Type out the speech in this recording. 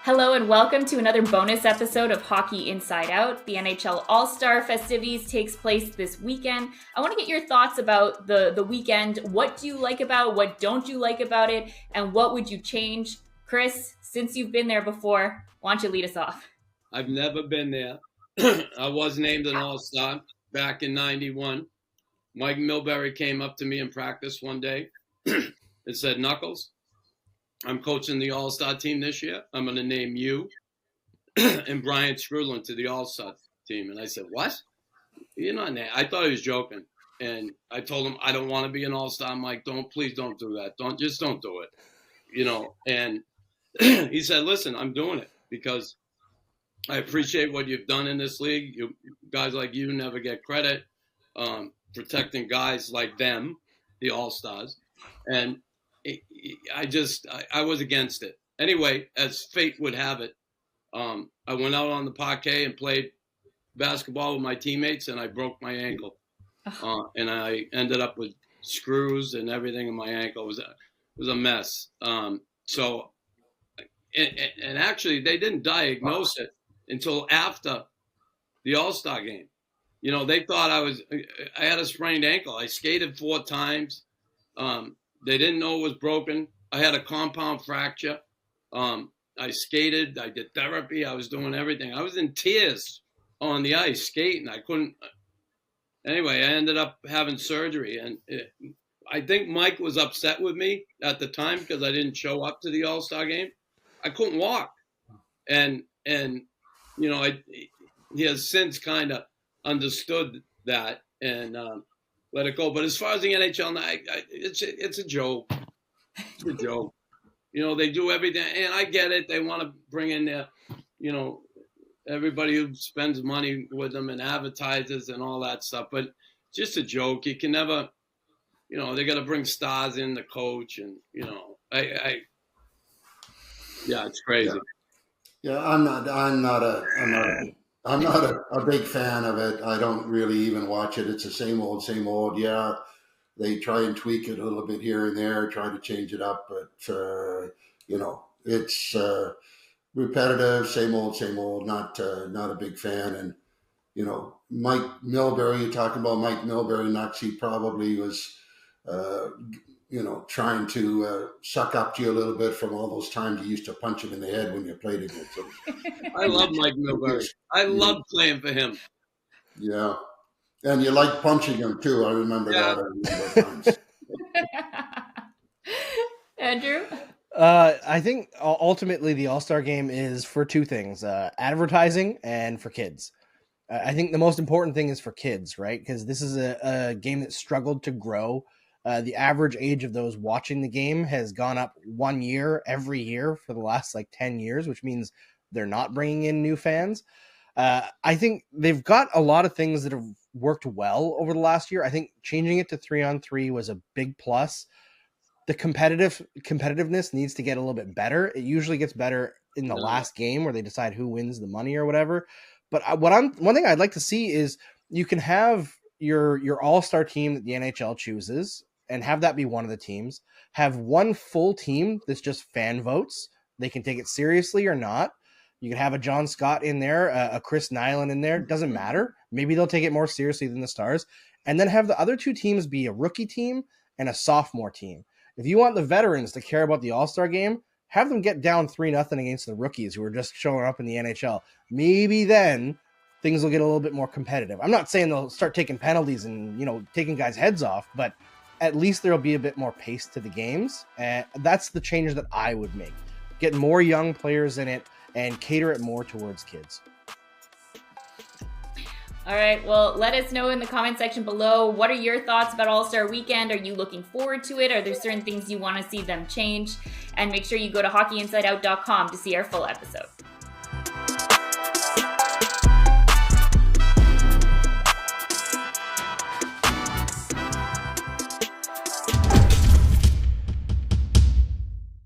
Hello and welcome to another bonus episode of Hockey Inside Out. The NHL All-Star festivities takes place this weekend. I want to get your thoughts about the weekend. What do you like about it? What don't you like about it? And what would you change? Chris, since you've been there before, why don't you lead us off? I've never been there. I was named an All-Star back in 91. Mike Milbury came up to me in practice one day and said, "Knuckles, I'm coaching the All-Star team this year. I'm going to name you and Brian Screwlin to the All-Star team." And I said, "What? You're not named." I thought he was joking. And I told him, "I don't want to be an All-Star." I'm like, please don't do that. Don't do it. And he said, "Listen, I'm doing it because I appreciate what you've done in this league. Guys like you never get credit, protecting guys like them, the All-Stars." And I was against it. Anyway, as fate would have it, I went out on the parquet and played basketball with my teammates, and I broke my ankle. And I ended up with screws and everything in my ankle. It was a mess. So actually, they didn't diagnose it until after the All-Star game. They thought I had a sprained ankle. I skated 4 times. They didn't know it was broken. I had a compound fracture. I skated. I did therapy. I was doing everything. I was in tears on the ice skating. I couldn't. Anyway, I ended up having surgery. And I think Mike was upset with me at the time because I didn't show up to the All-Star game. I couldn't walk. And he has since kind of understood that and let it go. But as far as the NHL, it's a joke. It's a joke. They do everything, and I get it. They want to bring in their, everybody who spends money with them and advertises and all that stuff. But it's just a joke. You can never, they got to bring stars in, the coach, and yeah, it's crazy. Yeah, I'm not a big fan of it. I don't really even watch it. It's the same old. Yeah, they try and tweak it a little bit here and there, try to change it up, but it's repetitive, same old. Not a big fan. And Mike Milbury, you're talking about Mike Milbury, Knox, he probably was trying to suck up to you a little bit from all those times you used to punch him in the head when you played against him. I love Mike Milbury. I love playing for him. Yeah. And you like punching him too. I remember that a number of times. Andrew? I think ultimately the All-Star game is for 2 things, advertising and for kids. I think the most important thing is for kids, right? Because this is a game that struggled to grow. The average age of those watching the game has gone up 1 year every year for the last 10 years, which means they're not bringing in new fans. I think they've got a lot of things that have worked well over the last year. I think changing it to 3-on-3 was a big plus. The competitiveness needs to get a little bit better. It usually gets better in the last game where they decide who wins the money or whatever. But one thing I'd like to see is you can have your all-star team that the NHL chooses and have that be one of the teams. Have one full team that's just fan votes. They can take it seriously or not. You can have a John Scott in there, a Chris Nilan in there. Doesn't matter. Maybe they'll take it more seriously than the Stars. And then have the other 2 teams be a rookie team and a sophomore team. If you want the veterans to care about the All-Star game, have them get down 3-0 against the rookies who are just showing up in the NHL. Maybe then things will get a little bit more competitive. I'm not saying they'll start taking penalties and, taking guys' heads off, but at least there'll be a bit more pace to the games. And that's the change that I would make. Get more young players in it and cater it more towards kids. All right, well, let us know in the comment section below. What are your thoughts about All-Star Weekend? Are you looking forward to it? Are there certain things you want to see them change? And make sure you go to hockeyinsideout.com to see our full episode.